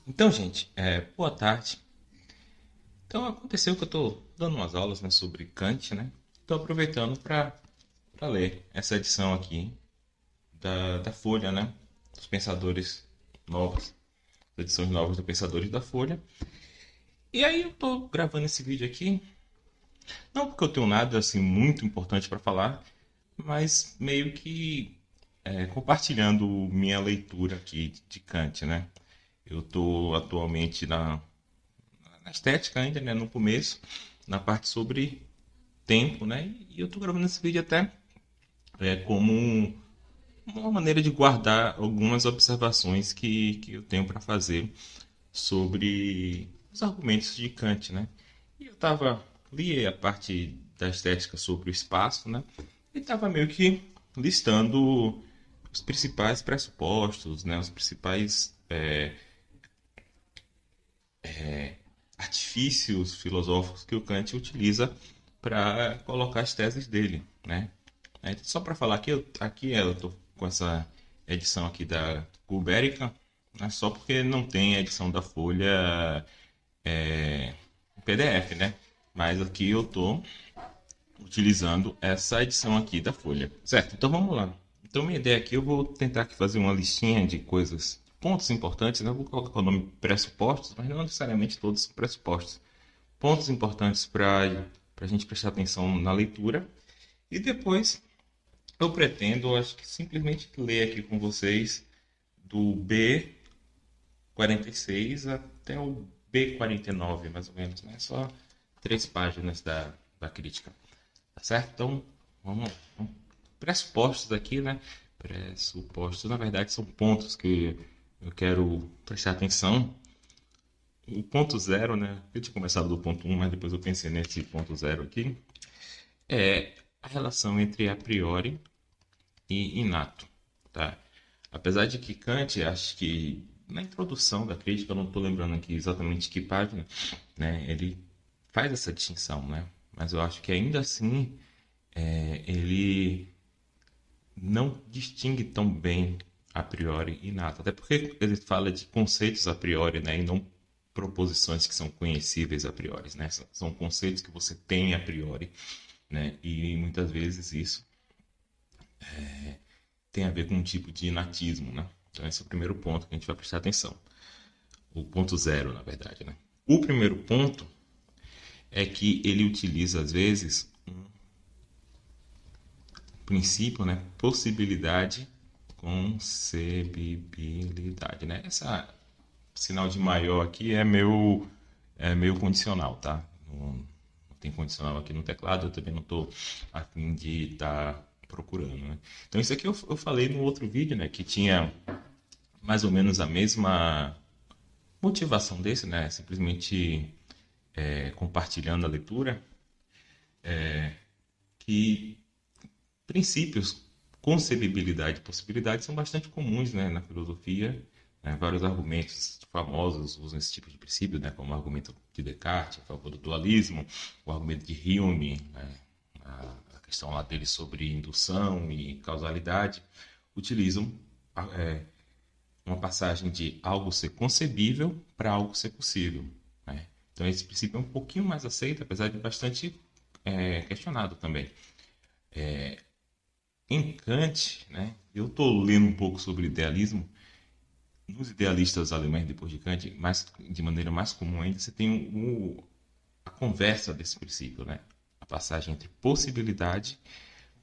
Então, gente, boa tarde. Então, aconteceu que eu estou dando umas aulas, né, sobre Kant, né? Estou aproveitando para ler essa edição aqui da Folha, né? Dos Pensadores Novos, das edições novas do Pensadores da Folha. E aí eu estou gravando esse vídeo aqui, não porque eu tenho nada assim muito importante para falar, mas meio que compartilhando minha leitura aqui de Kant, né? Eu estou atualmente na estética ainda, né, no começo, na parte sobre tempo, né? E eu tô gravando esse vídeo até como uma maneira de guardar algumas observações que eu tenho para fazer sobre os argumentos de Kant, né? E eu li a parte da estética sobre o espaço, né? E estava meio que listando os principais pressupostos, né? Os principais artifícios filosóficos que o Kant utiliza para colocar as teses dele, né? Só para falar aqui, eu estou com essa edição aqui da Gulberica, né? Só porque não tem a edição da Folha PDF, né? Mas aqui eu estou utilizando essa edição aqui da Folha. Certo, então vamos lá. Então minha ideia aqui, eu vou tentar aqui fazer uma listinha de coisas, pontos importantes, né? Eu vou colocar o nome pressupostos, mas não necessariamente todos são pressupostos. Pontos importantes para a gente prestar atenção na leitura. E depois eu pretendo, acho que simplesmente ler aqui com vocês do B46 até o B49, mais ou menos, né? Só 3 páginas da crítica. Tá certo? Então, vamos. Pressupostos aqui, né? Pressupostos, na verdade, são pontos que eu quero prestar atenção. O ponto zero, né? Eu tinha começado do ponto 1, mas depois eu pensei nesse ponto zero aqui. É a relação entre a priori e inato, tá? Apesar de que Kant, acho que na introdução da crítica, eu não estou lembrando aqui exatamente que página, né? Ele faz essa distinção, né? Mas eu acho que ainda assim ele não distingue tão bem a priori e inato. Até porque ele fala de conceitos a priori, né? E não proposições que são conhecíveis a priori, né? São conceitos que você tem a priori, né? E muitas vezes isso tem a ver com um tipo de inatismo, né? Então esse é o primeiro ponto que a gente vai prestar atenção. O ponto zero, na verdade, né? O primeiro ponto é que ele utiliza, às vezes, um princípio, né? Possibilidade, concebibilidade, né? Essa sinal de maior aqui é meio condicional, tá? Não tem condicional aqui no teclado, eu também não estou a fim de estar procurando, né? Então isso aqui eu falei no outro vídeo, né? Que tinha mais ou menos a mesma motivação desse, né? Simplesmente compartilhando a leitura, que princípios, concebibilidade e possibilidade são bastante comuns, né, na filosofia. Né? Vários argumentos famosos usam esse tipo de princípio, né, como o argumento de Descartes a favor do dualismo, o argumento de Hume, né, a questão lá dele sobre indução e causalidade, utilizam é, uma passagem de algo ser concebível para algo ser possível. Né? Então esse princípio é um pouquinho mais aceito, apesar de bastante questionado também. Em Kant, né, eu estou lendo um pouco sobre idealismo. Nos idealistas alemães, depois de Kant, de maneira mais comum ainda, você tem a conversa desse princípio, né? A passagem entre possibilidade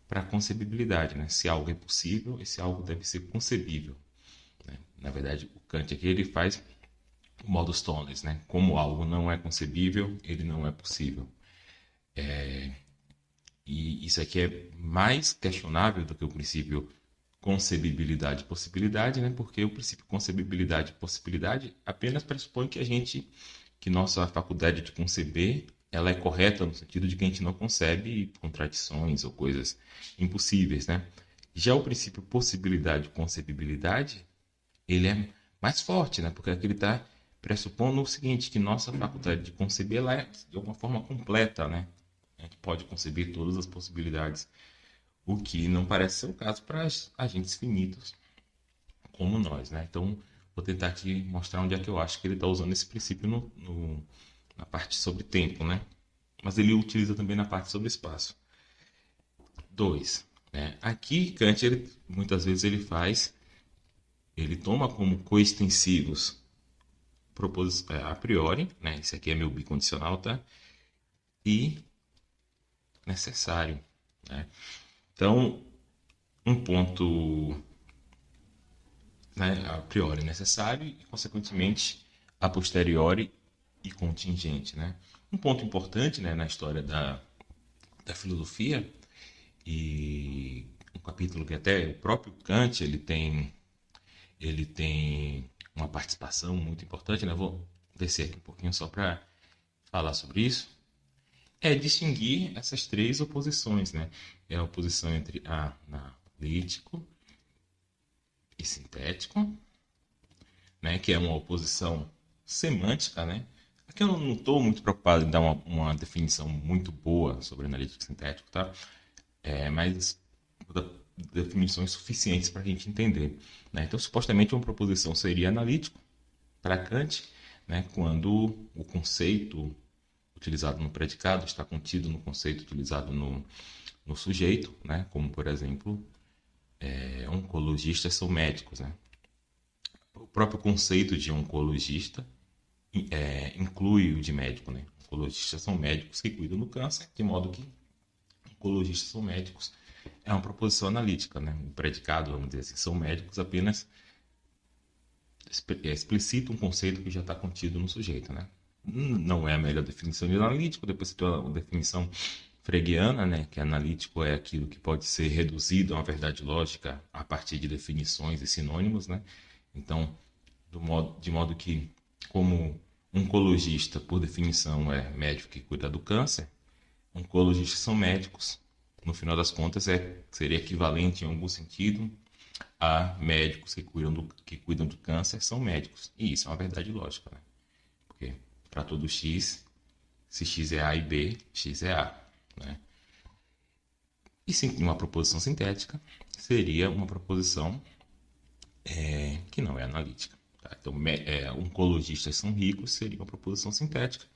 para concebibilidade. Né? Se algo é possível, esse algo deve ser concebível. Né? Na verdade, o Kant aqui ele faz o modus tollens, né? Como algo não é concebível, ele não é possível. E isso aqui é mais questionável do que o princípio concebibilidade e possibilidade, né? Porque o princípio concebibilidade e possibilidade apenas pressupõe que nossa faculdade de conceber ela é correta no sentido de que a gente não concebe contradições ou coisas impossíveis, né? Já o princípio possibilidade e concebibilidade, ele é mais forte, né? Porque aqui ele está pressupondo o seguinte, que nossa faculdade de conceber ela é de alguma forma completa, né? A gente pode conceber todas as possibilidades, o que não parece ser o caso para agentes finitos como nós, né? Então, Vou tentar aqui mostrar onde é que eu acho que ele está usando esse princípio na parte sobre tempo, né? Mas ele utiliza também na parte sobre espaço. 2. Né? Aqui, Kant, muitas vezes ele toma como coextensivos a priori, né? Esse aqui é meu bicondicional, tá? E necessário, né? Então, um ponto, né, a priori necessário e, consequentemente, a posteriori e contingente, né? Um ponto importante, né, na história da filosofia e um capítulo que até o próprio Kant ele tem uma participação muito importante, né? Vou descer aqui um pouquinho só para falar sobre isso. É distinguir essas três oposições, né? É a oposição entre analítico e sintético, né? Que é uma oposição semântica, né? Aqui eu não estou muito preocupado em dar uma definição muito boa sobre analítico e sintético, tá? Mas definições suficientes para a gente entender, né? Então, supostamente, uma proposição seria analítico para Kant, né? Quando o conceito utilizado no predicado está contido no conceito utilizado no sujeito, né? Como, por exemplo, oncologistas são médicos, né? O próprio conceito de oncologista inclui o de médico, né? Oncologistas são médicos que cuidam do câncer, de modo que oncologistas são médicos. É uma proposição analítica, né? O predicado, vamos dizer assim, são médicos apenas explicita um conceito que já está contido no sujeito, né? Não é a melhor definição de analítico, depois você tem uma definição fregeana, né? Que analítico é aquilo que pode ser reduzido a uma verdade lógica a partir de definições e sinônimos, né? Então, de modo que, como oncologista, por definição, é médico que cuida do câncer, oncologistas são médicos, no final das contas, seria equivalente em algum sentido a médicos que cuidam do câncer são médicos. E isso é uma verdade lógica, né? Porque para todo X, se X é A e B, X é A, né? E sim, uma proposição sintética seria uma proposição que não é analítica. Tá? Então, oncologistas são ricos seria uma proposição sintética,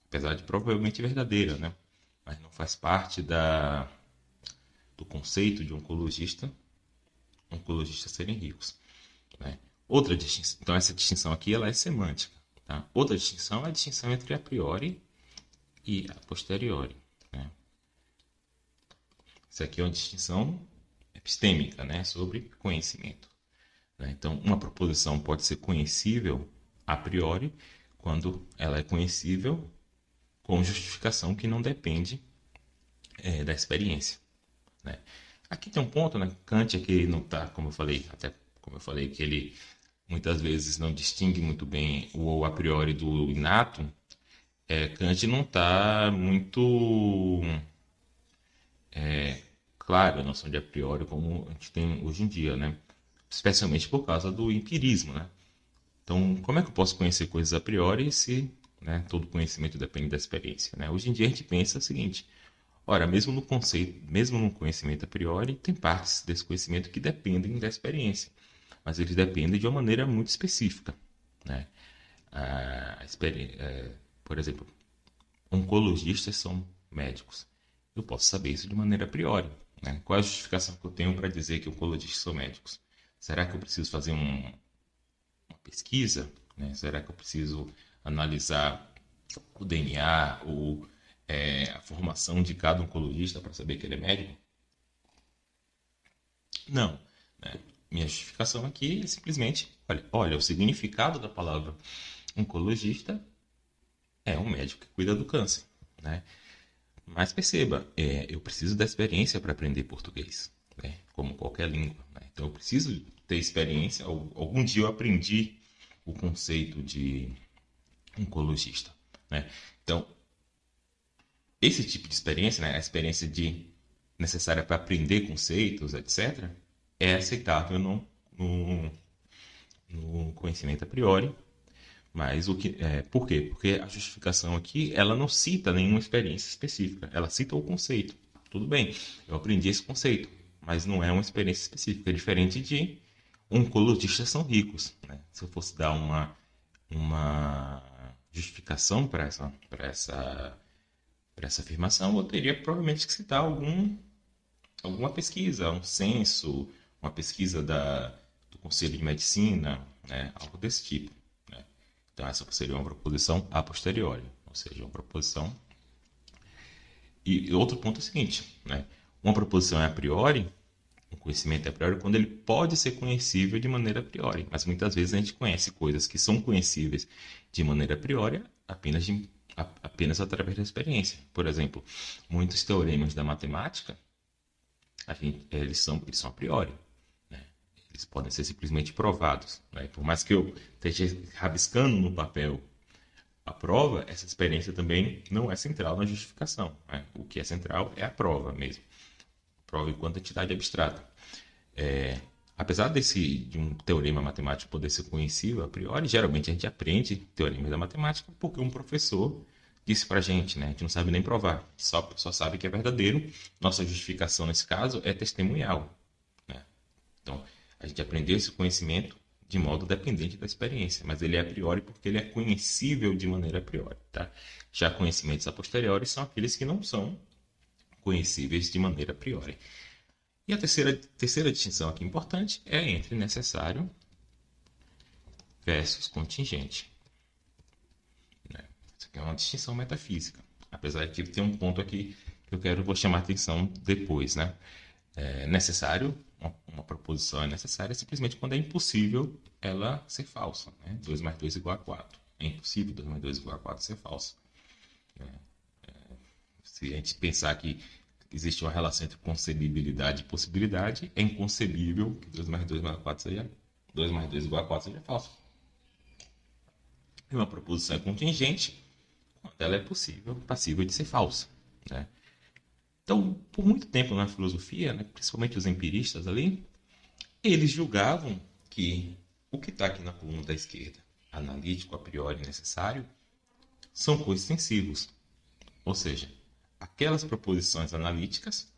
apesar de provavelmente verdadeira, né? Mas não faz parte do conceito de oncologistas serem ricos, né? Outra distinção, então essa distinção aqui ela é semântica, tá? Outra distinção é a distinção entre a priori e a posteriori, né? Isso aqui é uma distinção epistêmica, né, sobre conhecimento, né? Então, uma proposição pode ser conhecível a priori quando ela é conhecível com justificação que não depende da experiência, né? Aqui tem um ponto, né? Kant é que ele não está, como eu falei, que ele muitas vezes não distingue muito bem o a priori do inato. Kant não está muito claro a noção de a priori como a gente tem hoje em dia, né? Especialmente por causa do empirismo, né? Então, como é que eu posso conhecer coisas a priori se, né, todo conhecimento depende da experiência, né? Hoje em dia a gente pensa o seguinte: ora, mesmo no conceito, mesmo no conhecimento a priori, tem partes desse conhecimento que dependem da experiência, mas eles dependem de uma maneira muito específica, né? Por exemplo, oncologistas são médicos. Eu posso saber isso de maneira a priori, né? Qual é a justificação que eu tenho para dizer que oncologistas são médicos? Será que eu preciso fazer uma pesquisa, né? Será que eu preciso analisar o DNA ou a formação de cada oncologista para saber que ele é médico? Não, né? Minha justificação aqui é simplesmente, olha, o significado da palavra oncologista é um médico que cuida do câncer, né? Mas perceba, eu preciso da experiência para aprender português, né? Como qualquer língua, né? Então eu preciso ter experiência. Algum dia eu aprendi o conceito de oncologista, né? Então, esse tipo de experiência, né, a experiência necessária para aprender conceitos, etc., é aceitável no conhecimento a priori. Mas por quê? Porque a justificação aqui ela não cita nenhuma experiência específica, ela cita o conceito. Tudo bem, eu aprendi esse conceito, mas não é uma experiência específica, é diferente de oncologistas são ricos, né? Se eu fosse dar uma justificação para essa afirmação, eu teria provavelmente que citar alguma pesquisa, um censo, uma pesquisa do Conselho de Medicina, né? Algo desse tipo, né? Então, essa seria uma proposição a posteriori, ou seja, uma proposição. E outro ponto é o seguinte, né? Uma proposição é a priori, um conhecimento é a priori, quando ele pode ser conhecível de maneira a priori. Mas muitas vezes a gente conhece coisas que são conhecíveis de maneira a priori apenas através da experiência. Por exemplo, muitos teoremas da matemática, eles são a priori. Né? Eles podem ser simplesmente provados. Né? Por mais que eu esteja rabiscando no papel a prova, essa experiência também não é central na justificação. Né? O que é central é a prova mesmo. Prova enquanto entidade abstrata. Apesar de um teorema matemático poder ser conhecido a priori, geralmente a gente aprende teoremas da matemática porque um professor disse pra gente, né? A gente não sabe nem provar, só sabe que é verdadeiro. Nossa justificação nesse caso é testemunhal, né? Então, a gente aprendeu esse conhecimento de modo dependente da experiência, mas ele é a priori porque ele é conhecível de maneira a priori, tá? Já conhecimentos a posteriori são aqueles que não são conhecíveis de maneira a priori. E a terceira distinção aqui importante é entre necessário versus contingente. Isso aqui é uma distinção metafísica. Apesar de que tem um ponto aqui que vou chamar a atenção depois, né? Necessário, uma proposição é necessária simplesmente quando é impossível ela ser falsa. Né? 2 mais 2 igual a 4. É impossível 2 mais 2 igual a 4 ser falsa. Se a gente pensar que existe uma relação entre concebibilidade e possibilidade, é inconcebível que 2 mais 2 igual a 4 seja 2 mais 2 igual a 4 seja falso. E uma proposição é contingente quando ela é passível de ser falsa. Né? Então, por muito tempo na filosofia, né, principalmente os empiristas ali, eles julgavam que o que está aqui na coluna da esquerda, analítico, a priori necessário, são coextensivos. Ou seja, aquelas proposições analíticas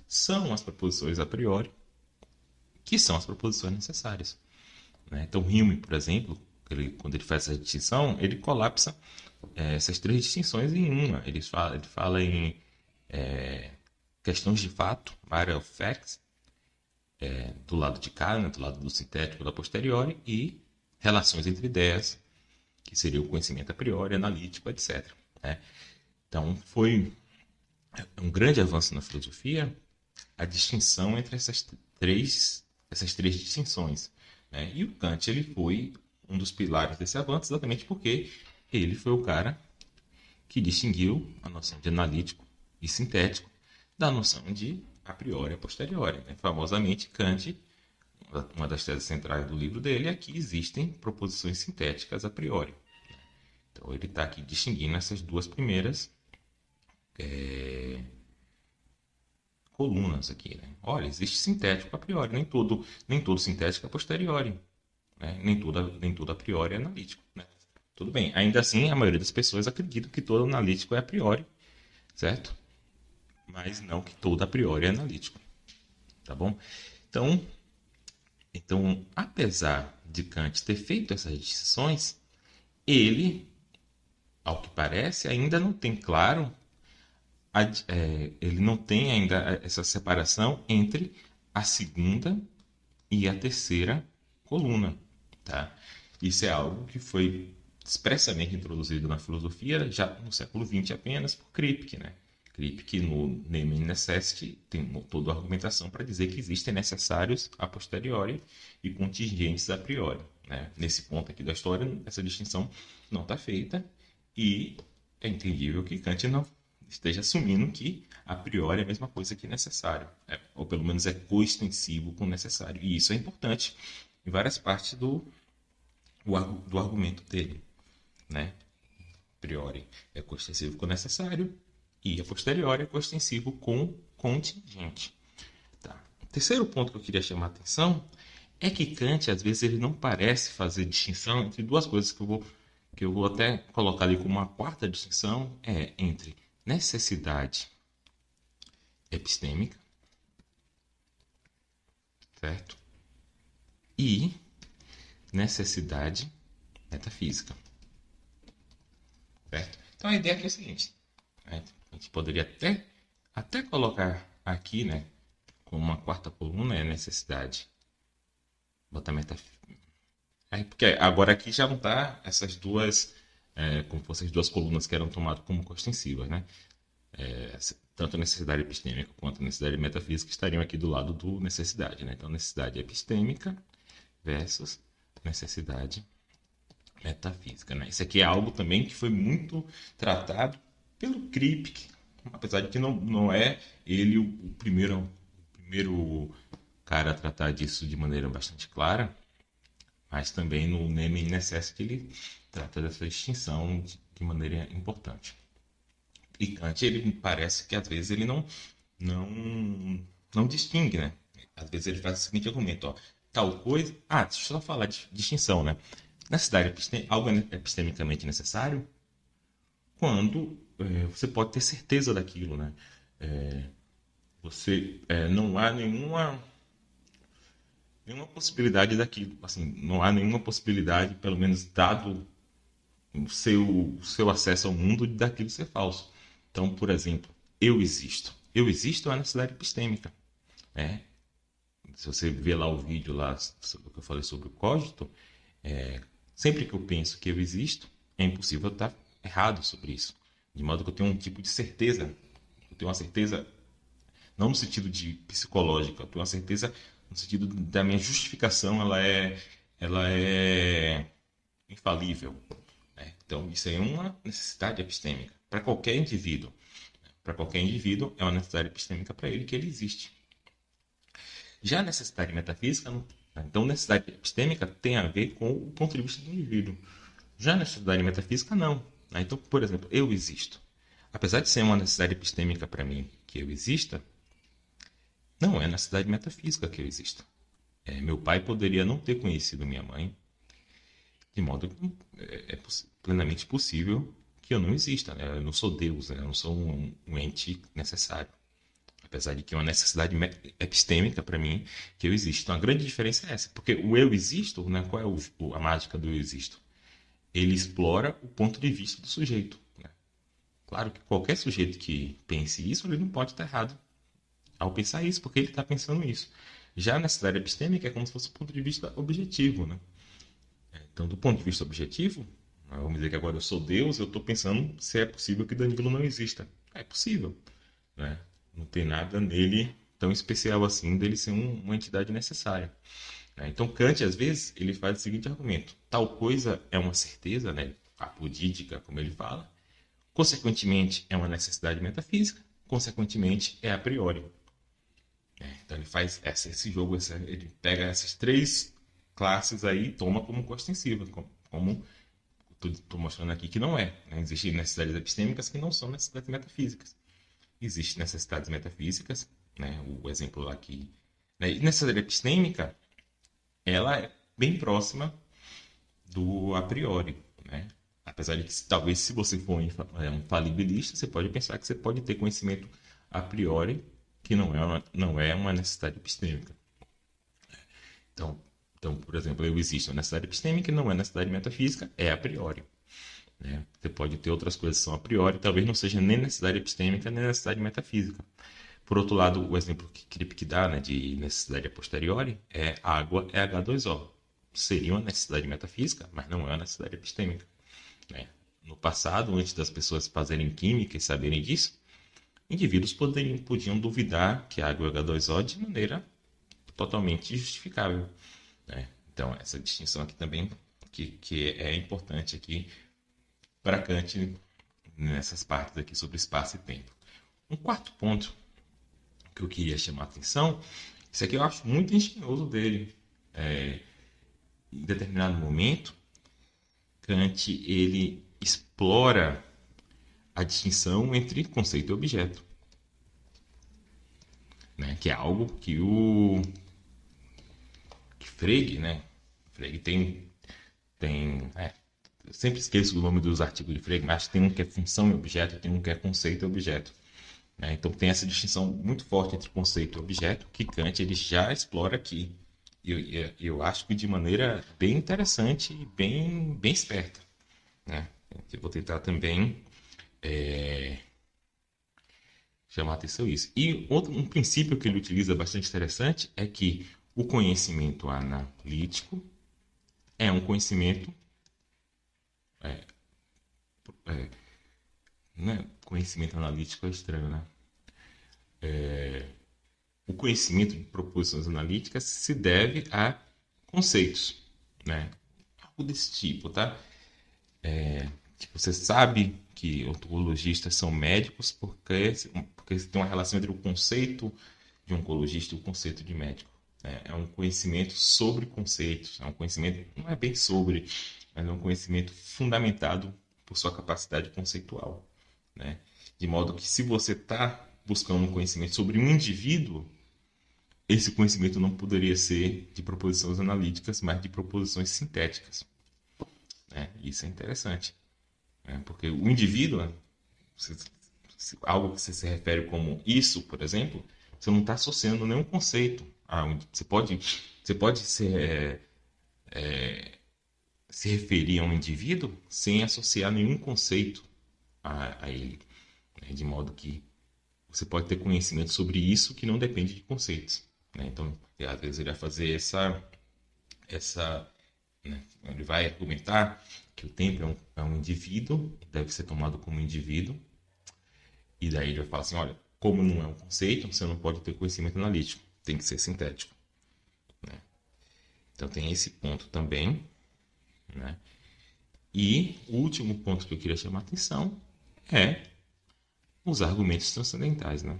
são as proposições a priori, que são as proposições necessárias. Né? Então, Hume, por exemplo, quando ele faz essa distinção, ele colapsa essas três distinções em uma. Ele fala em questões de fato, matter of facts, do lado de cá, né, do lado do sintético da posteriori, e relações entre ideias, que seria o conhecimento a priori, analítico, etc. Né? Então, foi um grande avanço na filosofia a distinção entre essas três distinções. Né? E o Kant ele foi um dos pilares desse avanço exatamente porque ele foi o cara que distinguiu a noção de analítico e sintético da noção de a priori e a posteriori. Né? Famosamente, Kant, uma das teses centrais do livro dele é que existem proposições sintéticas a priori. Então, ele está aqui distinguindo essas duas primeiras colunas aqui. Né? Olha, existe sintético a priori, nem todo sintético é a posteriori. Né? Nem tudo a priori é analítico. Né? Tudo bem, ainda assim, a maioria das pessoas acredita que todo analítico é a priori, certo? Mas não que todo a priori é analítico. Tá bom? Então, apesar de Kant ter feito essas distinções, ele, ao que parece, ainda não tem claro, ele não tem ainda essa separação entre a segunda e a terceira coluna. Tá? Isso é algo que foi expressamente introduzido na filosofia já no século XX apenas por Kripke. Né? Kripke, no Name and Necessity, tem toda a argumentação para dizer que existem necessários a posteriori e contingentes a priori. Né? Nesse ponto aqui da história, essa distinção não está feita e é entendível que Kant não esteja assumindo que a priori é a mesma coisa que necessário, ou pelo menos é coextensivo com necessário. E isso é importante em várias partes do argumento dele. Né? A priori é coextensivo com necessário e a posteriori é coextensivo com contingente. Tá. O terceiro ponto que eu queria chamar a atenção é que Kant, às vezes, ele não parece fazer distinção entre duas coisas que eu vou até colocar ali como uma quarta distinção, entre necessidade epistêmica, certo? e necessidade metafísica. Certo? Então a ideia aqui é a seguinte, né? A gente poderia até colocar aqui, né, como uma quarta coluna é necessidade. Botar metafísica. Porque agora aqui já não está essas duas, como fossem as duas colunas que eram tomadas como coextensivas, né? Tanto a necessidade epistêmica quanto a necessidade metafísica estariam aqui do lado do necessidade, né? Então, necessidade epistêmica versus necessidade metafísica, né? Isso aqui é algo também que foi muito tratado pelo Kripke, apesar de que não é ele o primeiro cara a tratar disso de maneira bastante clara, mas também no Neme Necessity ele trata dessa distinção de maneira importante. E Kant, ele parece que às vezes ele não distingue, né? Às vezes ele faz o seguinte argumento, ó, tal coisa... deixa eu só falar de distinção, né? Necessidade algo é epistemicamente necessário quando você pode ter certeza daquilo, né? Não há nenhuma possibilidade daquilo, assim, não há nenhuma possibilidade, pelo menos dado o seu acesso ao mundo, daquilo ser falso. Então, por exemplo, eu existo. Eu existo é uma necessidade epistêmica, né? Se você vê lá o vídeo lá sobre o que eu falei sobre o cogito, sempre que eu penso que eu existo, é impossível eu estar errado sobre isso. De modo que eu tenho um tipo de certeza. Eu tenho uma certeza, não no sentido de psicológico, eu tenho uma certeza no sentido da minha justificação, ela é infalível, né? Então, isso é uma necessidade epistêmica para qualquer indivíduo. Para qualquer indivíduo, é uma necessidade epistêmica para ele que ele existe. Já a necessidade metafísica, não. Então, necessidade epistêmica tem a ver com o ponto de vista do indivíduo. Já a necessidade metafísica, não. Então, por exemplo, eu existo. Apesar de ser uma necessidade epistêmica para mim que eu exista, não é necessidade metafísica que eu exista. Meu pai poderia não ter conhecido minha mãe, de modo que é plenamente possível que eu não exista, né? Eu não sou Deus, né? Eu não sou um ente necessário. Apesar de que é uma necessidade epistêmica para mim que eu existo. Então a grande diferença é essa. Porque o eu existo, né? Qual é a mágica do eu existo? Ele explora o ponto de vista do sujeito, né? Claro que qualquer sujeito que pense isso, ele não pode estar errado ao pensar isso, porque ele está pensando isso. Já a necessidade epistêmica é como se fosse um ponto de vista objetivo, né? Então, do ponto de vista objetivo, vamos dizer que agora eu sou Deus, eu estou pensando se é possível que Danilo não exista. É possível, né? Não tem nada nele tão especial assim dele ser uma entidade necessária. Então, Kant, às vezes, ele faz o seguinte argumento. Tal coisa é uma certeza, né? Apodídica, como ele fala. Consequentemente, é uma necessidade metafísica. Consequentemente, é a priori. Então, ele faz esse jogo, ele pega essas três classes aí e toma como coextensiva, como estou mostrando aqui que não é. Né? Existem necessidades epistêmicas que não são necessidades metafísicas. Existem necessidades metafísicas, né? O exemplo aqui. Né? E necessidade epistêmica, ela é bem próxima do a priori, né? Apesar de que talvez se você for um falibilista, você pode pensar que você pode ter conhecimento a priori que não é uma necessidade epistêmica. Então, por exemplo, eu existo uma necessidade epistêmica que não é necessidade metafísica, é a priori. Né? Você pode ter outras coisas que são a priori, talvez não seja nem necessidade epistêmica nem necessidade metafísica. Por outro lado, o exemplo que Kripke dá, né, de necessidade a posteriori é água é H2O. Seria uma necessidade metafísica, mas não é uma necessidade epistêmica. Né? No passado, antes das pessoas fazerem química e saberem disso, indivíduos podiam duvidar que a água é H2O de maneira totalmente justificável. Né? Então, essa distinção aqui também que é importante aqui para Kant nessas partes aqui sobre espaço e tempo. Um quarto ponto que eu queria chamar a atenção, isso aqui eu acho muito engenhoso dele. Em determinado momento, Kant ele explora a distinção entre conceito e objeto, né? Que é algo que Frege, né? Frege eu sempre esqueço o nome dos artigos de Frege, mas tem um que é função e objeto, tem um que é conceito e objeto. Então tem essa distinção muito forte entre conceito e objeto que Kant ele já explora aqui. eu acho que de maneira bem interessante e bem esperta, né? Eu vou tentar também chamar a atenção isso. E um princípio que ele utiliza bastante interessante é que o conhecimento analítico é um conhecimento, né? Conhecimento analítico é estranho, né? O conhecimento de proposições analíticas se deve a conceitos, né? Algo desse tipo, tá? Tipo, você sabe que oncologistas são médicos porque tem uma relação entre o conceito de oncologista e o conceito de médico. Né? É um conhecimento sobre conceitos, é um conhecimento, não é bem sobre, mas é um conhecimento fundamentado por sua capacidade conceitual. Né? De modo que se você está buscando um conhecimento sobre um indivíduo, esse conhecimento não poderia ser de proposições analíticas, mas de proposições sintéticas. Né? Isso é interessante. Né? Porque o indivíduo, né, algo que você se refere como isso, por exemplo, você não está associando nenhum conceito. Você pode se referir a um indivíduo sem associar nenhum conceito a ele. Né? De modo que você pode ter conhecimento sobre isso que não depende de conceitos. Né? Então, às vezes ele vai fazer essa né? Ele vai argumentar que o tempo é um indivíduo, deve ser tomado como indivíduo, e daí ele vai falar assim, olha, como não é um conceito, você não pode ter conhecimento analítico, tem que ser sintético. Né? Então tem esse ponto também. Né? E o último ponto que eu queria chamar a atenção é os argumentos transcendentais. Né?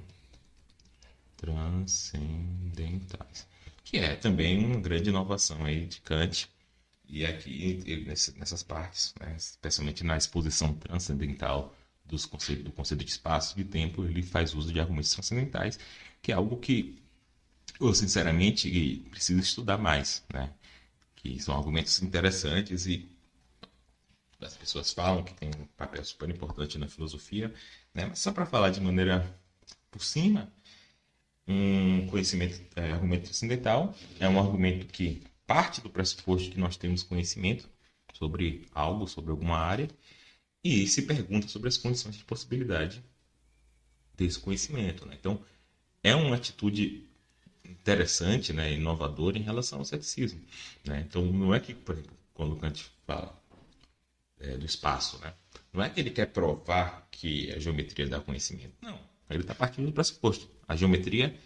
Transcendentais. Que é também uma grande inovação aí de Kant. E aqui, nessas partes, né, especialmente na exposição transcendental do conceito de espaço e de tempo, ele faz uso de argumentos transcendentais, que é algo que eu, sinceramente, preciso estudar mais. Né? Que são argumentos interessantes e as pessoas falam que tem um papel super importante na filosofia. Né? Mas só para falar de maneira por cima, argumento transcendental é um argumento que parte do pressuposto que nós temos conhecimento sobre algo, sobre alguma área, e se pergunta sobre as condições de possibilidade desse conhecimento. Né? Então, é uma atitude interessante, né, inovadora em relação ao ceticismo. Né? Então, não é que, por exemplo, quando Kant fala do espaço, né? Não é que ele quer provar que a geometria dá conhecimento. Não. Ele está partindo do pressuposto. A geometria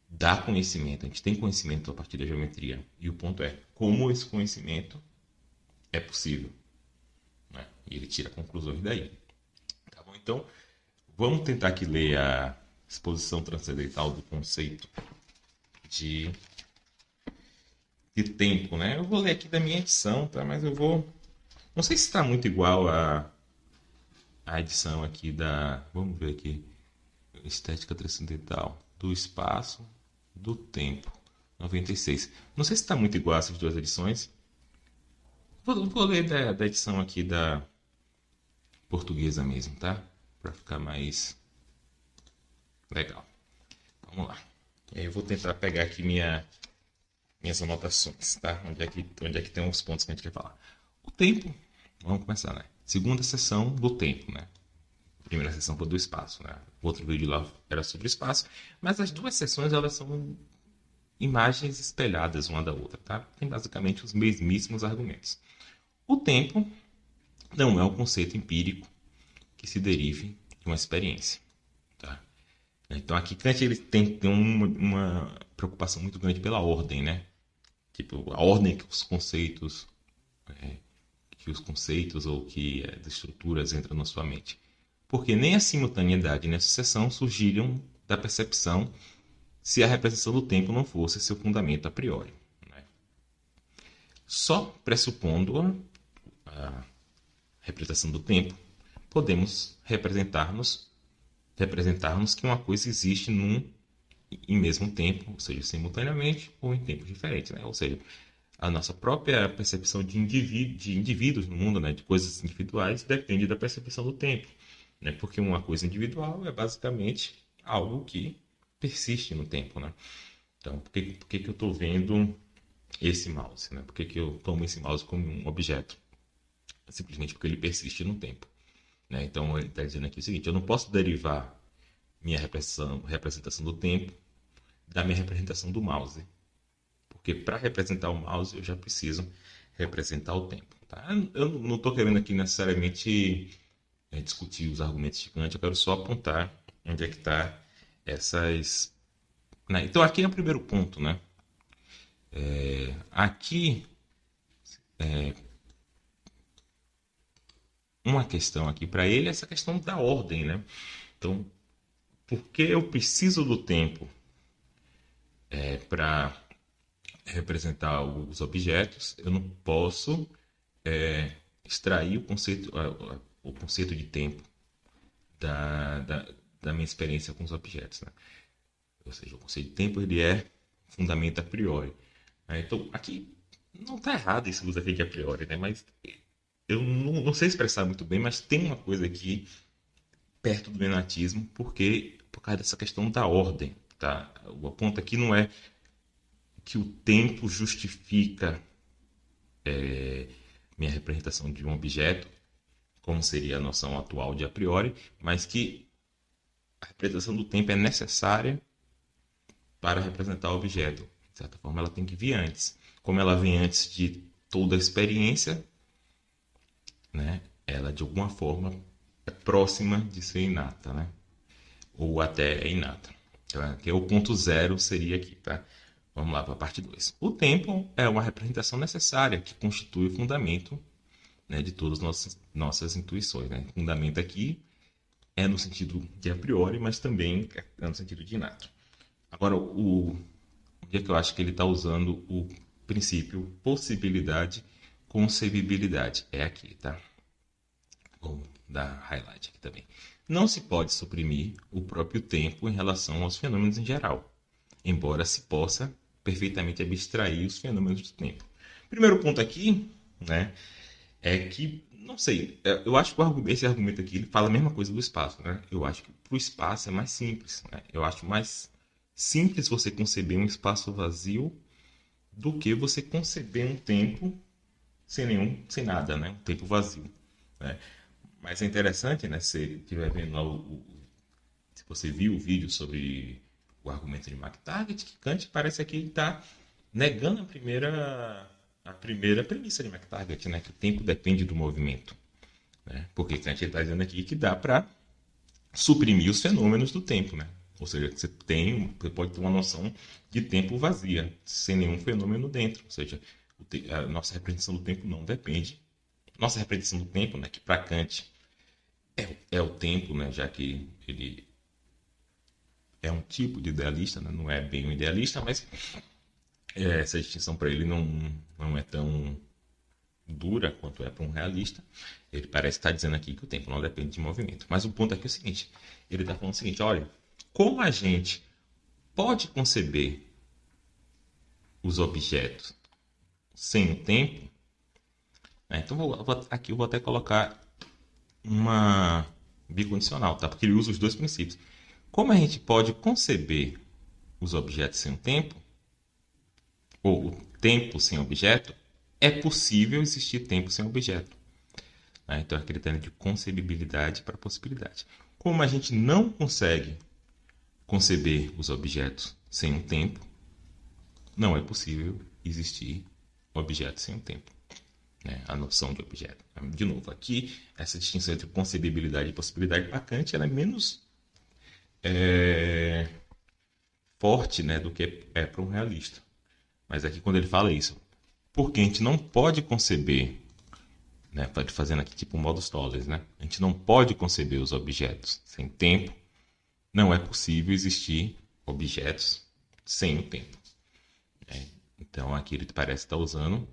dá conhecimento. A gente tem conhecimento a partir da geometria. E o ponto é como esse conhecimento é possível. Né? E ele tira conclusões daí. Tá bom? Então, vamos tentar aqui ler a exposição transcendental do conceito de tempo. Né? Eu vou ler aqui da minha edição, tá? Mas eu vou... Não sei se está muito igual a edição aqui da... Vamos ver aqui. Estética transcendental do espaço, do tempo. 96. Não sei se está muito igual essas duas edições. Vou ler da edição aqui da portuguesa mesmo, tá? Para ficar mais legal. Vamos lá. E aí eu vou tentar pegar aqui minhas anotações, tá? Onde é que tem os pontos que a gente quer falar. O tempo, vamos começar, né? Segunda sessão do tempo, né? Primeira sessão foi do espaço, né? O outro vídeo lá era sobre o espaço, mas as duas sessões elas são imagens espelhadas uma da outra, tá? Tem basicamente os mesmíssimos argumentos. O tempo não é um conceito empírico que se derive de uma experiência, tá? Então aqui Kant ele tem uma preocupação muito grande pela ordem, né? Tipo, a ordem que os conceitos ou que as estruturas entram na sua mente. Porque nem a simultaneidade nem a sucessão surgiram da percepção se a representação do tempo não fosse seu fundamento a priori. Né? Só pressupondo a representação do tempo, podemos representarmos que uma coisa existe num e mesmo tempo, ou seja, simultaneamente ou em tempos diferentes. Né? Ou seja, a nossa própria percepção de indivíduos no mundo, né, de coisas individuais, depende da percepção do tempo. Né? Porque uma coisa individual é basicamente algo que persiste no tempo. Né? Então, por que eu estou vendo esse mouse, né? Por que que eu tomo esse mouse como um objeto? Simplesmente porque ele persiste no tempo, né? Então ele está dizendo aqui o seguinte: eu não posso derivar minha representação do tempo da minha representação do mouse, porque para representar o mouse eu já preciso representar o tempo. Tá? Eu não estou querendo aqui necessariamente discutir os argumentos de Kant, eu quero só apontar onde é que está essas. Né? Então aqui é o primeiro ponto, né? Aqui uma questão aqui para ele é essa questão da ordem, né? Então, por que eu preciso do tempo para representar os objetos? Eu não posso extrair o conceito de tempo da, da, da minha experiência com os objetos, né? Ou seja, o conceito de tempo ele é fundamento a priori. Né? Então, aqui não está errado esse uso aqui de a priori, né? Mas eu não sei expressar muito bem, mas tem uma coisa aqui perto do menatismo, porque por causa dessa questão da ordem, tá? O ponto aqui não é que o tempo justifica minha representação de um objeto, como seria a noção atual de a priori, mas que a representação do tempo é necessária para representar o objeto. De certa forma, ela tem que vir antes. Como ela vem antes de toda a experiência, né? Ela de alguma forma é próxima de ser inata, né? Ou até é inata. Que é o ponto zero seria aqui, tá? Vamos lá para a parte 2. O tempo é uma representação necessária que constitui o fundamento, né, de todas as nossas intuições. Né? O fundamento aqui é no sentido de a priori, mas também é no sentido de inato. Agora, onde é que eu acho que ele está usando o princípio possibilidade, concebibilidade? É aqui, tá? Vou dar highlight aqui também. Não se pode suprimir o próprio tempo em relação aos fenômenos em geral, embora se possa perfeitamente abstrair os fenômenos do tempo. Primeiro ponto aqui, né, é que, não sei, eu acho que esse argumento aqui ele fala a mesma coisa do espaço. Né? Eu acho que para o espaço é mais simples. Né? Eu acho mais simples você conceber um espaço vazio do que você conceber um tempo sem nada, né? Um tempo vazio. Né? Mas é interessante, né? Se estiver vendo lá se você viu o vídeo sobre o argumento de McTaggart, que Kant parece que ele está negando a primeira premissa de McTaggart, né? Que o tempo depende do movimento. Né? Porque Kant está dizendo aqui que dá para suprimir os fenômenos do tempo, né? Ou seja, você pode ter uma noção de tempo vazia, sem nenhum fenômeno dentro. Ou seja, a nossa representação do tempo não depende. Nossa representação do tempo, né, que para Kant é o tempo, né, já que ele é um tipo de idealista, né, não é bem um idealista, mas essa distinção para ele não é tão dura quanto é para um realista. Ele parece estar dizendo aqui que o tempo não depende de movimento. Mas o ponto aqui é o seguinte: ele está falando o seguinte, olha, como a gente pode conceber os objetos sem o tempo, né? Então aqui eu vou até colocar uma bicondicional, tá? Porque ele usa os dois princípios. Como a gente pode conceber os objetos sem o tempo, ou o tempo sem objeto, é possível existir tempo sem objeto. Né? Então é aquele critério de concebibilidade para possibilidade. Como a gente não consegue conceber os objetos sem um tempo, não é possível existir objetos sem um tempo. Né? A noção de objeto. De novo, aqui, essa distinção entre concebibilidade e possibilidade para Kant ela é menos forte, né, do que é para um realista. Mas aqui, quando ele fala isso, porque a gente não pode conceber, né, fazendo aqui tipo modus tollens, né, a gente não pode conceber os objetos sem tempo, não é possível existir objetos sem o tempo. Então, aqui ele parece estar usando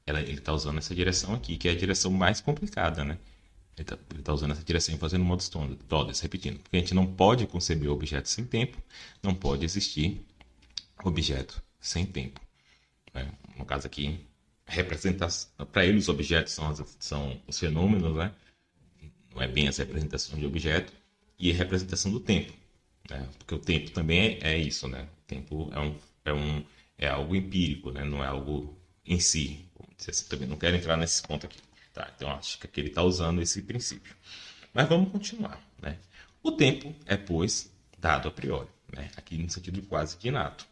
ele está usando essa direção aqui, que é a direção mais complicada, né? Ele está usando essa direção e fazendo modus tollens, repetindo. Porque a gente não pode conceber objetos sem tempo, não pode existir objeto sem tempo. Né? No caso aqui, para ele os objetos são os fenômenos, né? Não é bem essa representação de objeto, e a representação do tempo. Né? Porque o tempo também é isso, né? O tempo é algo empírico, né? Não é algo em si. Vamos dizer assim, também não quero entrar nesse ponto aqui. Tá? Então, acho que aqui ele está usando esse princípio. Mas vamos continuar. Né? O tempo é, pois, dado a priori. Né? Aqui no sentido quase que inato.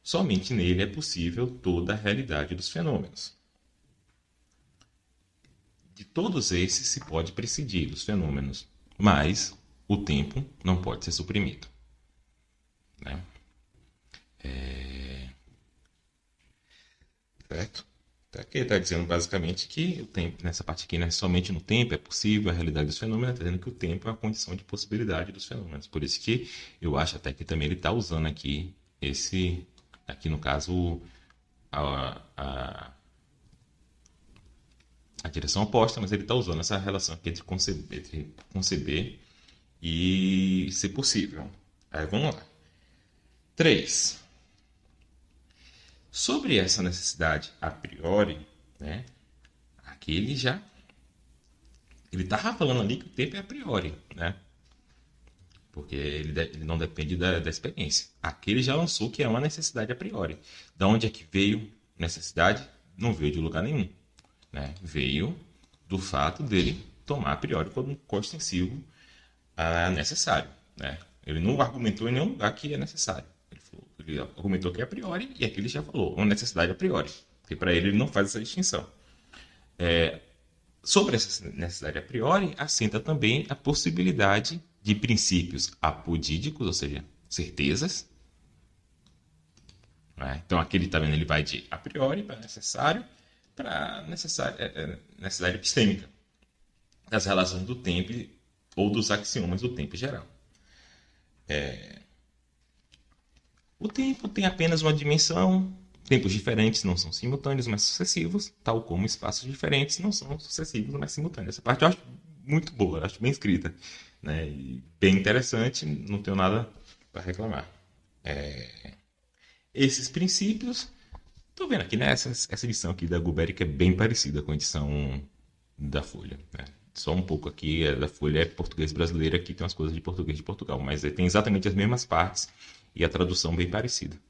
Somente nele é possível toda a realidade dos fenômenos. De todos esses se pode prescindir dos fenômenos, mas o tempo não pode ser suprimido. Né? Certo? Então, aqui ele está dizendo basicamente que o tempo, nessa parte aqui, né, somente no tempo é possível a realidade dos fenômenos, está dizendo que o tempo é a condição de possibilidade dos fenômenos. Por isso que eu acho até que também ele está usando aqui aqui no caso, a, a, a direção oposta, mas ele está usando essa relação aqui entre conceber e ser possível. Aí vamos lá. 3. Sobre essa necessidade a priori, né, aqui ele estava falando ali que o tempo é a priori, né? Porque ele não depende da experiência. Aqui ele já lançou que é uma necessidade a priori. Da onde é que veio necessidade? Não veio de lugar nenhum. Né? Veio do fato dele tomar a priori como coextensivo necessário. Né? Ele não argumentou em nenhum lugar que é necessário. Ele argumentou que é a priori e aqui ele já falou, uma necessidade a priori. Porque para ele não faz essa distinção. Sobre essa necessidade a priori, assenta também a possibilidade de princípios apodídicos, ou seja, certezas. Né? Então aqui ele, tá vendo, ele vai de a priori para necessário para necessidade epistêmica das relações do tempo ou dos axiomas do tempo em geral. O tempo tem apenas uma dimensão. Tempos diferentes não são simultâneos, mas sucessivos, tal como espaços diferentes não são sucessivos, mas simultâneos. Essa parte eu acho muito boa, eu acho bem escrita, né? E bem interessante, não tenho nada para reclamar. Esses princípios, estou vendo aqui, né? Essa edição aqui da Guberic é bem parecida com a edição da Folha, né? Só um pouco aqui, da Folha é português brasileiro, aqui tem umas coisas de português de Portugal, mas tem exatamente as mesmas partes e a tradução bem parecida.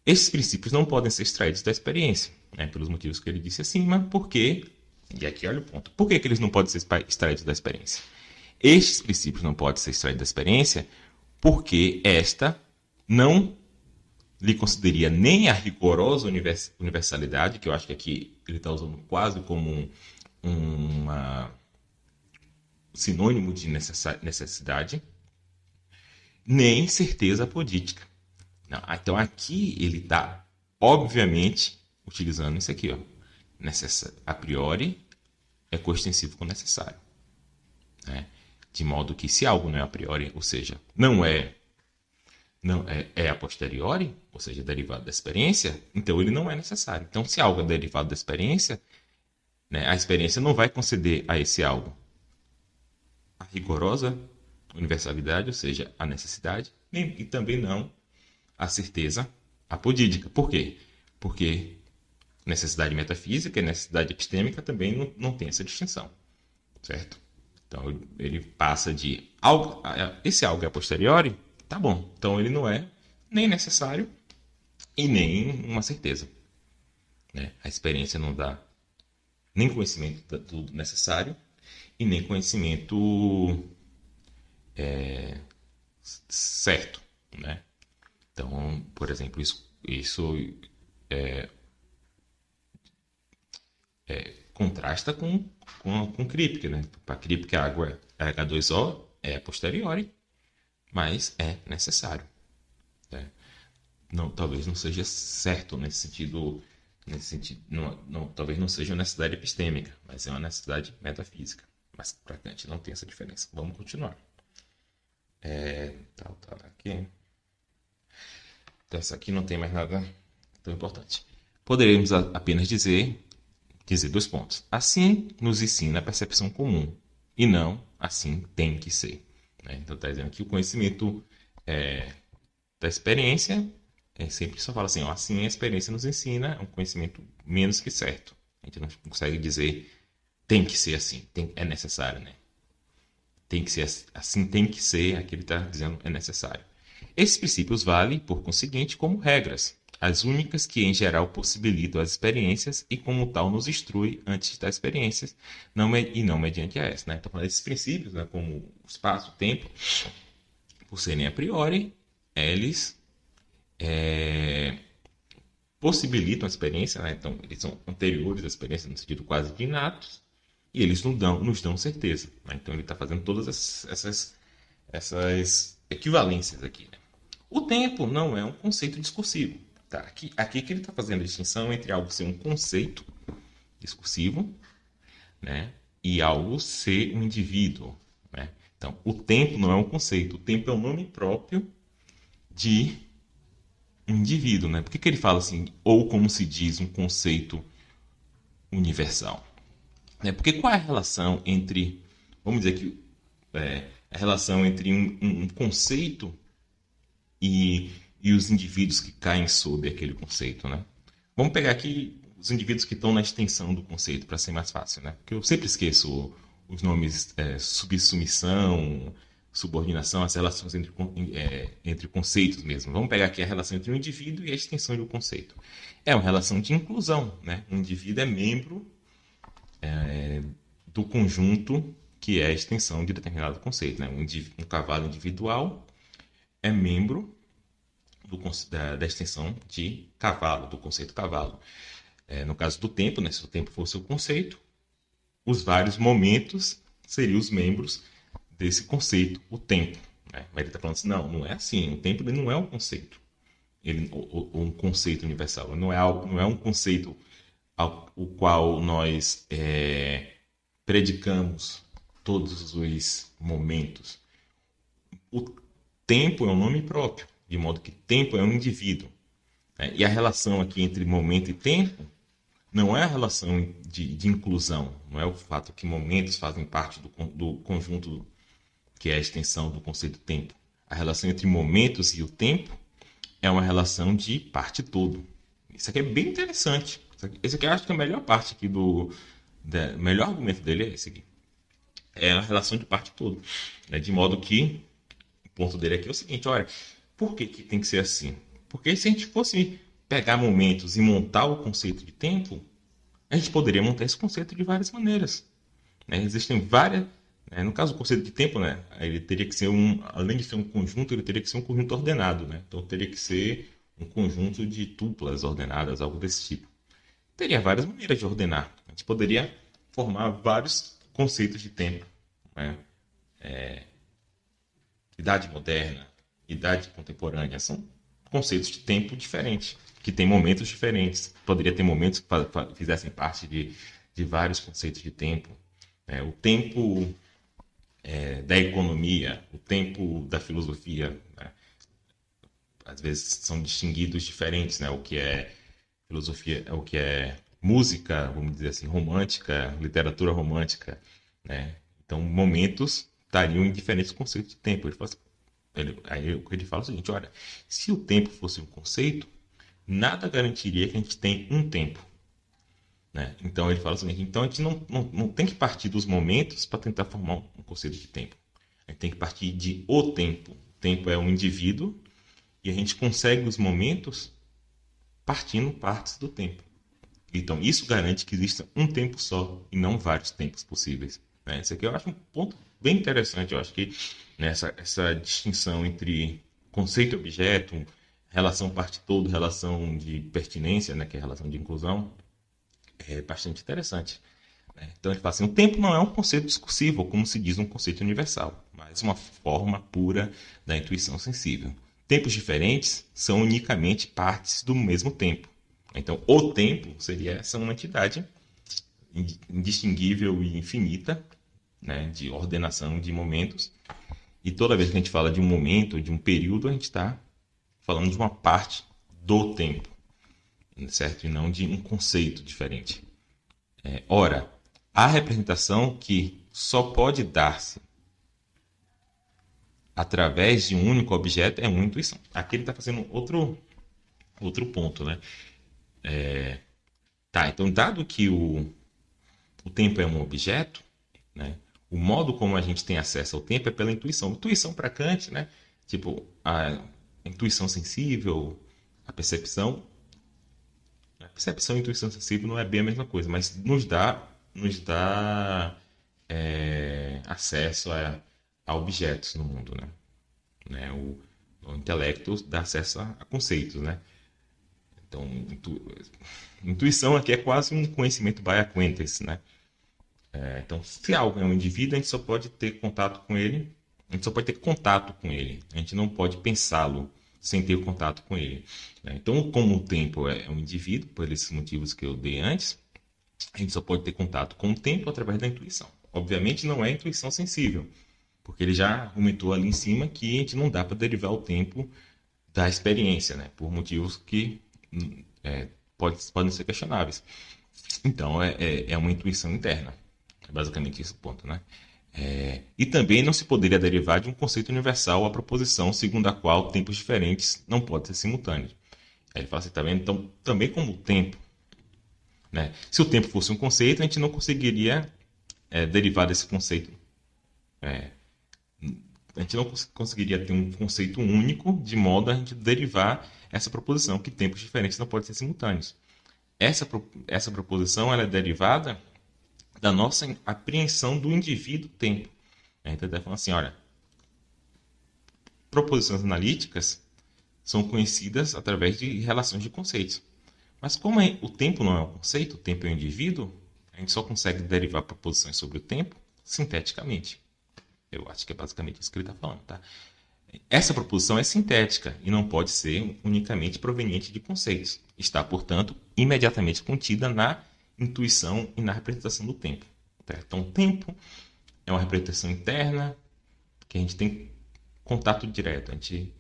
Esses princípios não podem ser extraídos da experiência, né, pelos motivos que ele disse acima, porque, e aqui olha o ponto, por que eles não podem ser extraídos da experiência? Estes princípios não podem ser extraídos da experiência porque esta não lhe consideraria nem a rigorosa universalidade, que eu acho que aqui ele está usando quase como um sinônimo de necessidade, nem certeza apodítica. Não, então aqui ele está, obviamente, utilizando isso aqui. Ó. A priori é coextensivo com necessário. Né? De modo que se algo não é a priori, ou seja, não é a posteriori, ou seja, derivado da experiência, então ele não é necessário. Então se algo é derivado da experiência, né, a experiência não vai conceder a esse algo a rigorosa universalidade, ou seja, a necessidade, e também não a certeza apodídica. Por quê? Porque necessidade metafísica e necessidade epistêmica também não tem essa distinção. Certo? Então ele passa de algo, esse algo é a posteriori, tá bom. Então ele não é nem necessário e nem uma certeza. Né? A experiência não dá nem conhecimento do necessário e nem conhecimento certo. Né? Então, por exemplo, isso contrasta com Kripke. Né? Para Kripke, a água H2O é a posteriori, mas é necessário. Né? Não, talvez não seja certo nesse sentido. Talvez não seja uma necessidade epistêmica, mas é uma necessidade metafísica. Mas para Kant não tem essa diferença. Vamos continuar. Aqui. Então, essa aqui não tem mais nada tão importante. Poderíamos apenas dizer 2 pontos. Assim nos ensina a percepção comum, e não assim tem que ser. Né? Então está dizendo que o conhecimento da experiência sempre só fala assim, ó, assim a experiência nos ensina um conhecimento menos que certo. A gente não consegue dizer tem que ser assim, é necessário, né? Tem que ser assim, tem que ser, aqui ele está dizendo é necessário. Esses princípios valem, por conseguinte, como regras, as únicas que, em geral, possibilitam as experiências e, como tal, nos instrui antes das experiências, e não mediante a essa. Né? Então, esses princípios, né, como o espaço, o tempo, por serem a priori, eles possibilitam a experiência, né? Então, eles são anteriores à experiência no sentido quase de inatos, e eles nos dão certeza. Né? Então, ele está fazendo todas essas equivalências aqui. Né? O tempo não é um conceito discursivo. Tá? Aqui que ele está fazendo a distinção entre algo ser um conceito discursivo, né, e algo ser um indivíduo. Né? Então, o tempo não é um conceito. O tempo é um nome próprio de um indivíduo. Né? Por que ele fala assim, ou como se diz, um conceito universal? Né? Porque qual é a relação entre, vamos dizer que a relação entre um conceito e os indivíduos que caem sob aquele conceito, né? Vamos pegar aqui os indivíduos que estão na extensão do conceito, para ser mais fácil, né? Porque eu sempre esqueço os nomes subsumição, subordinação, as relações entre conceitos mesmo. Vamos pegar aqui a relação entre o indivíduo e a extensão do conceito. É uma relação de inclusão, né? O indivíduo é membro do conjunto que é a extensão de determinado conceito, né? Um cavalo individual é membro da extensão de cavalo, do conceito cavalo. No caso do tempo, né, se o tempo fosse o conceito, os vários momentos seriam os membros desse conceito, o tempo. Né? Mas ele está falando assim, não é assim, o tempo não é um conceito. Um conceito universal. Não é um conceito o qual nós predicamos todos os momentos. O tempo é um nome próprio, de modo que tempo é um indivíduo. Né? E a relação aqui entre momento e tempo não é a relação de inclusão, não é o fato que momentos fazem parte do conjunto que é a extensão do conceito tempo. A relação entre momentos e o tempo é uma relação de parte todo. Isso aqui é bem interessante. Esse aqui eu acho que é a melhor parte aqui o melhor argumento dele é esse aqui. É a relação de parte todo. Né? De modo que o ponto dele aqui é o seguinte, olha, por que tem que ser assim? Porque se a gente fosse pegar momentos e montar o conceito de tempo, a gente poderia montar esse conceito de várias maneiras. Né? Existem várias... Né? No caso do conceito de tempo, né? Ele teria que ser além de ser um conjunto, ele teria que ser um conjunto ordenado. Né? Então teria que ser um conjunto de tuplas ordenadas, algo desse tipo. Teria várias maneiras de ordenar. A gente poderia formar vários conceitos de tempo. Né? Idade moderna, idade contemporânea, são conceitos de tempo diferentes, que têm momentos diferentes. Poderia ter momentos que fizessem parte de vários conceitos de tempo. O tempo da economia, o tempo da filosofia, né? Às vezes são distinguidos diferentes, né? O que é filosofia, o que é música, vamos dizer assim, romântica, literatura romântica, né? Então, momentos estariam em diferentes conceitos de tempo. Ele fala o seguinte, olha, se o tempo fosse um conceito, nada garantiria que a gente tem um tempo. Né? Então ele fala o seguinte, então a gente não tem que partir dos momentos para tentar formar um conceito de tempo. A gente tem que partir de o tempo. O tempo é um indivíduo e a gente consegue os momentos partindo partes do tempo. Então isso garante que exista um tempo só e não vários tempos possíveis. Né? Esse aqui eu acho um ponto bem interessante. Eu acho que essa distinção entre conceito e objeto, relação parte-todo, relação de pertinência, né, que é a relação de inclusão, é bastante interessante. Né? Então ele fala assim, o tempo não é um conceito discursivo, como se diz um conceito universal, mas uma forma pura da intuição sensível. Tempos diferentes são unicamente partes do mesmo tempo. Então, o tempo seria uma entidade indistinguível e infinita, né, de ordenação de momentos. E toda vez que a gente fala de um momento, de um período, a gente está falando de uma parte do tempo, certo? E não de um conceito diferente. Ora, a representação que só pode dar-se através de um único objeto é uma intuição. Aqui ele está fazendo outro ponto, né? Então, dado que o tempo é um objeto, né? O modo como a gente tem acesso ao tempo é pela intuição. Intuição para Kant, né? Tipo, a intuição sensível, A percepção e intuição sensível não é bem a mesma coisa, mas nos dá acesso a objetos no mundo, né? O intelecto dá acesso a conceitos, né? Então, intuição aqui é quase um conhecimento by acquaintance, né? Então, se algo é um indivíduo, a gente só pode ter contato com ele, a gente só pode ter contato com ele, a gente não pode pensá-lo sem ter contato com ele, né? Então, como o tempo é um indivíduo, por esses motivos que eu dei antes, a gente só pode ter contato com o tempo através da intuição. Obviamente não é intuição sensível, porque ele já argumentou ali em cima que a gente não dá para derivar o tempo da experiência, né? Por motivos que é, podem ser questionáveis. Então, é uma intuição interna. É basicamente esse o ponto, né? E também não se poderia derivar de um conceito universal a proposição segundo a qual tempos diferentes não podem ser simultâneos. Aí ele fala assim, tá vendo? Então, também como o tempo, né? Se o tempo fosse um conceito, a gente não conseguiria derivar desse conceito. A gente não conseguiria ter um conceito único de modo a gente derivar essa proposição, que tempos diferentes não podem ser simultâneos. Essa proposição ela é derivada da nossa apreensão do indivíduo tempo. Então, ele está falando assim, olha, proposições analíticas são conhecidas através de relações de conceitos. Mas como o tempo não é um conceito, o tempo é um indivíduo, a gente só consegue derivar proposições sobre o tempo sinteticamente. Eu acho que é basicamente isso que ele está falando, tá? Essa proposição é sintética e não pode ser unicamente proveniente de conceitos. Está, portanto, imediatamente contida na intuição e na representação do tempo. Certo? Então, o tempo é uma representação interna que a gente tem contato direto. A gente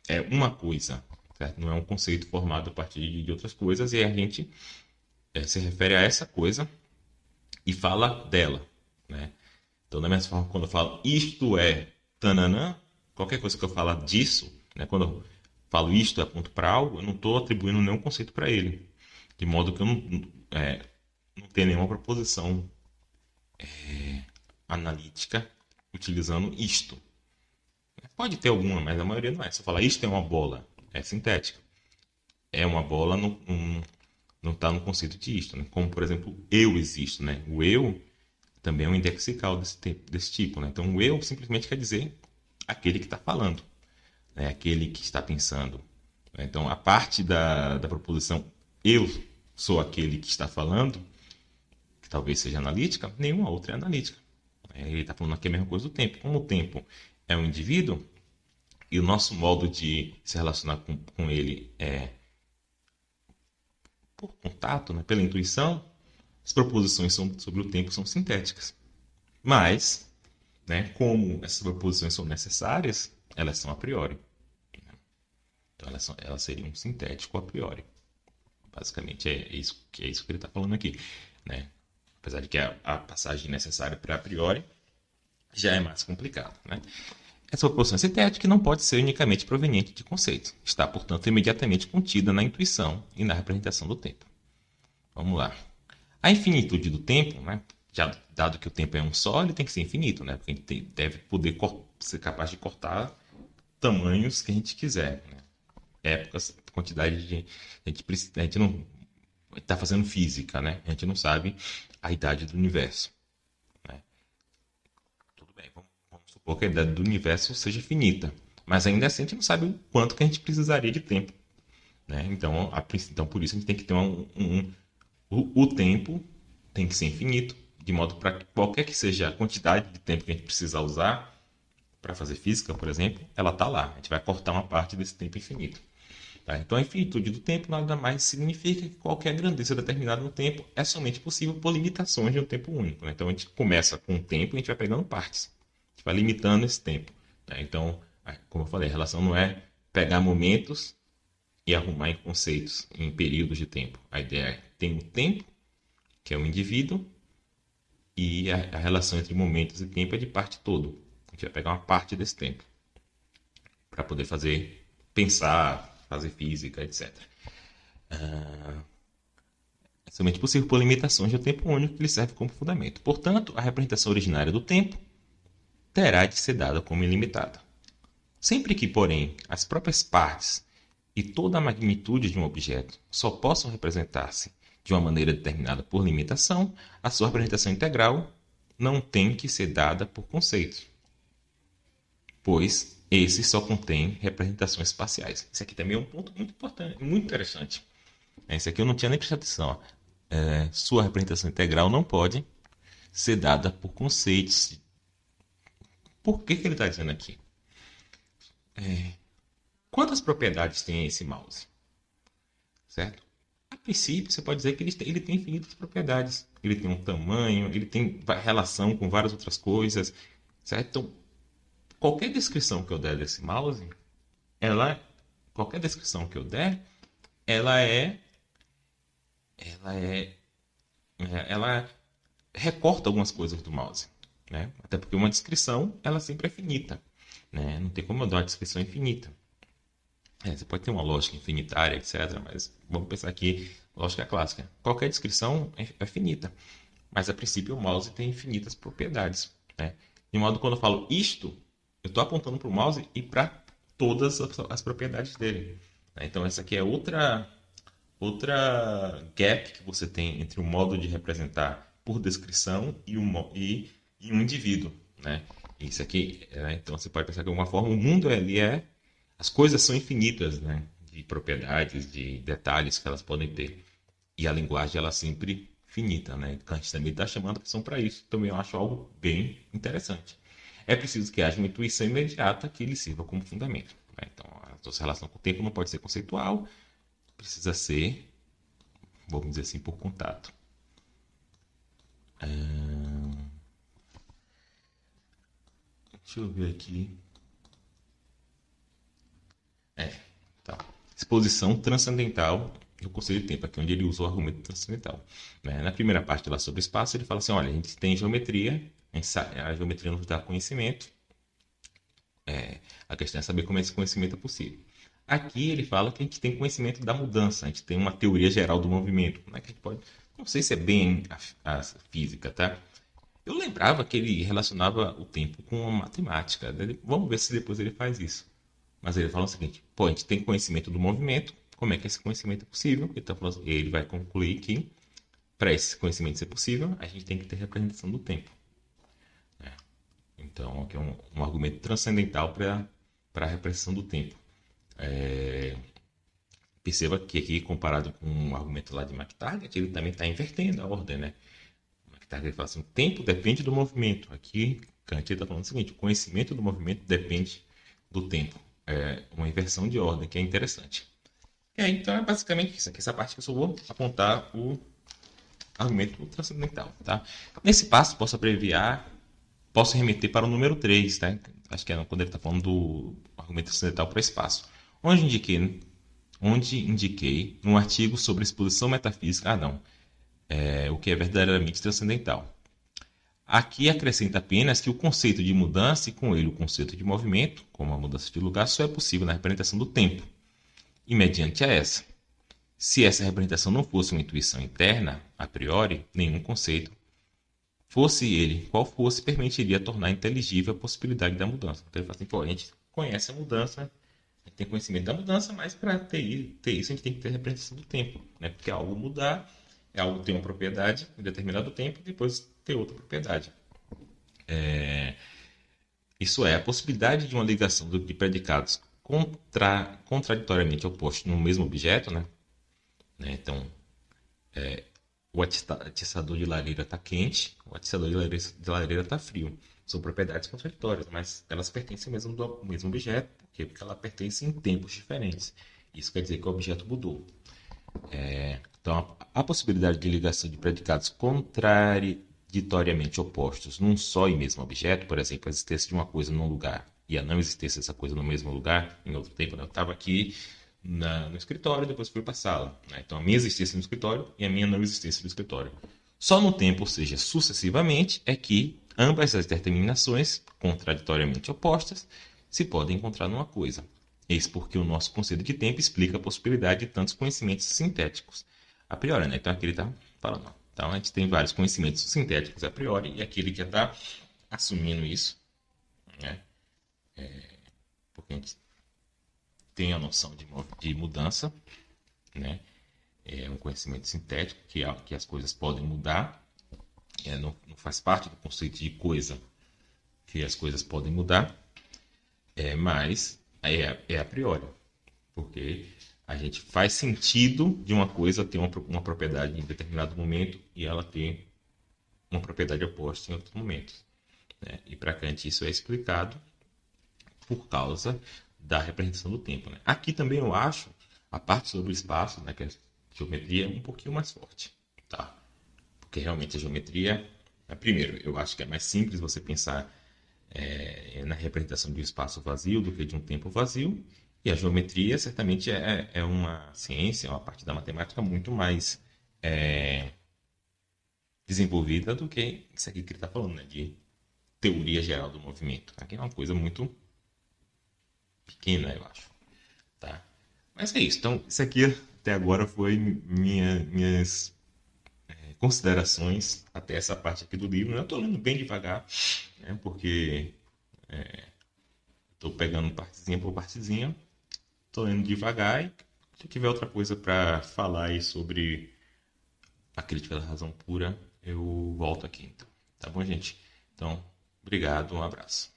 é uma coisa, certo? Não é um conceito formado a partir de outras coisas e a gente se refere a essa coisa e fala dela, né? Então, da mesma forma, quando eu falo isto é tananã, qualquer coisa que eu falar disso, né? Quando eu falo isto é ponto para algo, eu não estou atribuindo nenhum conceito para ele. De modo que eu não tenho nenhuma proposição analítica utilizando isto. Pode ter alguma, mas a maioria não é. Se eu falar isto é uma bola, é sintética. É uma bola, não está no conceito de isto, né? Como, por exemplo, eu existo, né? O eu também é um indexical desse tipo, né? Então, o eu simplesmente quer dizer aquele que está falando, né? Aquele que está pensando. Então, a parte da proposição eu sou aquele que está falando, que talvez seja analítica, nenhuma outra é analítica. Ele está falando aqui a mesma coisa do tempo. Como o tempo é um indivíduo e o nosso modo de se relacionar com ele é por contato, né? Pela intuição, as proposições sobre o tempo são sintéticas. Mas, né, como essas proposições são necessárias, elas são a priori. Então, elas seriam um sintético a priori. Basicamente, é isso que ele está falando aqui, né? Apesar de que a passagem necessária para a priori já é mais complicado, né? Essa proposição é sintética não pode ser unicamente proveniente de conceito. Está, portanto, imediatamente contida na intuição e na representação do tempo. Vamos lá. A infinitude do tempo, né? Já dado que o tempo é um só, ele tem que ser infinito, né? Porque a gente deve poder ser capaz de cortar tamanhos que a gente quiser, né? Épocas, quantidade de... A gente não está fazendo física, né? A gente não sabe a idade do universo, né? Tudo bem, vamos supor que a idade do universo seja finita, mas ainda assim a gente não sabe o quanto que a gente precisaria de tempo, né? Então, por isso a gente tem que ter o tempo tem que ser infinito, de modo para que qualquer que seja a quantidade de tempo que a gente precisar usar para fazer física, por exemplo, ela está lá. A gente vai cortar uma parte desse tempo infinito. Tá? Então, a infinitude do tempo nada mais significa que qualquer grandeza determinada no tempo é somente possível por limitações de um tempo único, né? Então, a gente começa com o tempo e a gente vai pegando partes. A gente vai limitando esse tempo, né? Então, como eu falei, a relação não é pegar momentos e arrumar em conceitos, em períodos de tempo. A ideia é tem o tempo, que é o indivíduo, e a relação entre momentos e tempo é de parte todo. A gente vai pegar uma parte desse tempo para poder pensar, fazer física, etc. É somente possível por limitações de um tempo único que lhe serve como fundamento. Portanto, a representação originária do tempo terá de ser dada como ilimitada. Sempre que, porém, as próprias partes e toda a magnitude de um objeto só possam representar-se de uma maneira determinada por limitação, a sua representação integral não tem que ser dada por conceitos, pois esse só contém representações espaciais. Isso aqui também é um ponto muito importante, muito interessante. Esse aqui eu não tinha nem prestado atenção. Sua representação integral não pode ser dada por conceitos. Por que ele está dizendo aqui? Quantas propriedades tem esse mouse? Certo? A princípio, você pode dizer que ele tem infinitas propriedades. Ele tem um tamanho, ele tem relação com várias outras coisas. Certo? Então, qualquer descrição que eu der desse mouse, qualquer descrição que eu der, ela ela recorta algumas coisas do mouse, né? Até porque uma descrição, ela sempre é finita, né? Não tem como eu dar uma descrição infinita. Você pode ter uma lógica infinitária, etc., mas vamos pensar aqui, lógica clássica. Qualquer descrição é finita, mas a princípio o mouse tem infinitas propriedades, né? De modo que quando eu falo isto, eu estou apontando para o mouse e para todas as propriedades dele, né? Então essa aqui é outra gap que você tem entre o modo de representar por descrição e um indivíduo, né? Isso aqui, então você pode pensar que de alguma forma o mundo ali as coisas são infinitas, né? De propriedades, de detalhes que elas podem ter. E a linguagem ela é sempre finita, né? Kant também está chamando a atenção para isso. Também eu acho algo bem interessante. É preciso que haja uma intuição imediata que lhe sirva como fundamento, né? Então, a sua relação com o tempo não pode ser conceitual, precisa ser, vamos dizer assim, por contato. Deixa eu ver aqui. Então, exposição transcendental do conceito de tempo, aqui onde ele usa o argumento transcendental, né? Na primeira parte lá sobre espaço, ele fala assim, olha, a gente tem geometria, a geometria nos dá conhecimento, a questão é saber como esse conhecimento é possível. Aqui ele fala que a gente tem conhecimento da mudança, a gente tem uma teoria geral do movimento, né? Que a gente pode, não sei se é bem a física, tá? Eu lembrava que ele relacionava o tempo com a matemática. Vamos ver se depois ele faz isso. Mas ele fala o seguinte: pô, a gente tem conhecimento do movimento, como é que esse conhecimento é possível? Ele vai concluir que, para esse conhecimento ser possível, a gente tem que ter representação do tempo. Então, aqui é um argumento transcendental para a representação do tempo. Perceba que aqui, comparado com o argumento lá de McTaggart, ele também está invertendo a ordem, né? McTaggart fala assim: o tempo depende do movimento. Aqui, Kant está falando o seguinte: o conhecimento do movimento depende do tempo. É uma inversão de ordem que é interessante. Então é basicamente isso aqui, essa parte que eu só vou apontar o argumento transcendental, tá? Nesse passo, posso remeter para o número 3, tá? Acho que é quando ele está falando do argumento transcendental para espaço. Onde indiquei no artigo sobre exposição metafísica, o que é verdadeiramente transcendental. Aqui acrescenta apenas que o conceito de mudança e com ele o conceito de movimento, como a mudança de lugar, só é possível na representação do tempo. E mediante a essa. Se essa representação não fosse uma intuição interna, a priori, nenhum conceito, fosse ele qual fosse, permitiria tornar inteligível a possibilidade da mudança. Então ele fala assim, pô, a gente conhece a mudança, a gente tem conhecimento da mudança, mas para ter isso a gente tem que ter a representação do tempo, né? Porque algo mudar, algo ter uma propriedade em determinado tempo e depois ter outra propriedade. Isso é, a possibilidade de uma ligação de predicados contraditoriamente opostos no mesmo objeto, né? Então, o atiçador de lareira está quente, o atiçador de lareira está frio. São propriedades contraditórias, mas elas pertencem ao mesmo objeto, porque ela pertence em tempos diferentes. Isso quer dizer que o objeto mudou. Então, a possibilidade de ligação de predicados contraditoriamente opostos num só e mesmo objeto, por exemplo, a existência de uma coisa num lugar e a não existência dessa coisa no mesmo lugar, em outro tempo, né? Eu estava aqui no escritório, depois fui para a sala, né? Então, a minha existência no escritório e a minha não existência no escritório. Só no tempo, ou seja, sucessivamente, é que ambas as determinações contraditoriamente opostas se podem encontrar numa coisa. Eis porque o nosso conceito de tempo explica a possibilidade de tantos conhecimentos sintéticos a priori, né? Então aqui ele está falando. Então a gente tem vários conhecimentos sintéticos a priori e aqui ele já está assumindo isso, né? Porque a gente tem a noção de mudança, né? É um conhecimento sintético que as coisas podem mudar. Não faz parte do conceito de coisa que as coisas podem mudar, mas é a priori, porque a gente faz sentido de uma coisa ter uma propriedade em determinado momento e ela ter uma propriedade oposta em outros momentos, né? E para Kant isso é explicado por causa da representação do tempo, né? Aqui também eu acho a parte sobre o espaço, né, que é a geometria, um pouquinho mais forte, tá? Porque realmente a geometria, primeiro, eu acho que é mais simples você pensar na representação de um espaço vazio do que de um tempo vazio. E a geometria certamente é uma ciência, uma parte da matemática muito mais desenvolvida do que isso aqui que ele está falando, né? De teoria geral do movimento. Aqui é uma coisa muito pequena, eu acho. Tá? Mas é isso. Então, isso aqui até agora foi minhas considerações até essa parte aqui do livro. Eu estou lendo bem devagar, né? Porque estou pegando partezinha por partezinha. Estou lendo devagar e se tiver outra coisa para falar aí sobre a crítica da razão pura, eu volto aqui. Então. Tá bom, gente? Então, obrigado, um abraço.